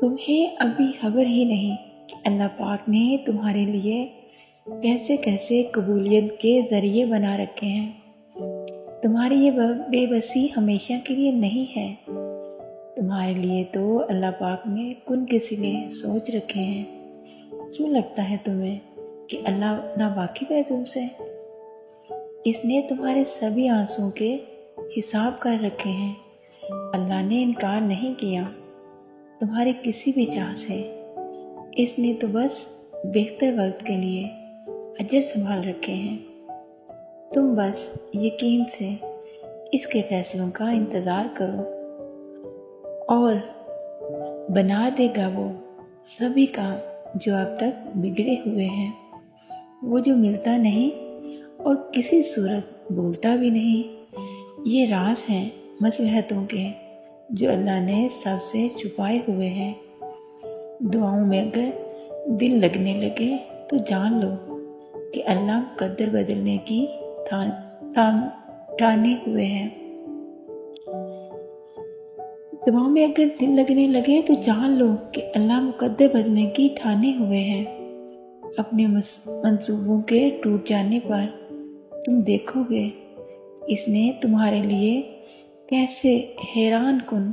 تمہیں ابھی خبر ہی نہیں کہ اللہ پاک نے تمہارے لیے کیسے کیسے قبولیت کے ذریعے بنا رکھے ہیں۔ تمہاری یہ بے بسی ہمیشہ کے لیے نہیں ہے۔ تمہارے لیے تو اللہ پاک نے کن کے سلے سوچ رکھے ہیں۔ کیوں لگتا ہے تمہیں کہ اللہ ناواقف ہے تم سے؟ اس نے تمہارے سبھی آنسوں کے حساب کر رکھے ہیں۔ اللہ نے انکار نہیں کیا تمہاری کسی بھی چاہ سے۔ اس نے تو بس بہتر وقت کے لیے اجر سنبھال رکھے ہیں۔ تم بس یقین سے اس کے فیصلوں کا انتظار کرو اور بنا دے گا وہ سبھی کام جو اب تک بگڑے ہوئے ہیں۔ وہ جو ملتا نہیں اور کسی صورت بولتا بھی نہیں، یہ راز ہیں مصلحتوں کے جو اللہ نے سب سے چھپائے ہوئے ہیں۔ دعاؤں میں اگر دل لگنے لگے تو جان لو کہ اللہ مقدر بدلنے کی ٹھانے ہوئے ہیں۔ دعاؤں میں اگر دل لگنے لگے تو جان لو کہ اللہ مقدر بدلنے کی ٹھانے ہوئے ہیں۔ اپنے منصوبوں کے ٹوٹ جانے پر تم دیکھو گے اس نے تمہارے لیے کیسے حیران کن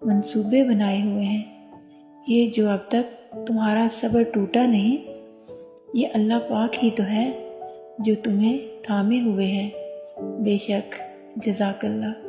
منصوبے بنائے ہوئے ہیں۔ یہ جو اب تک تمہارا صبر ٹوٹا نہیں، یہ اللہ پاک ہی تو ہے جو تمہیں تھامے ہوئے ہیں۔ بے شک، جزاک اللہ۔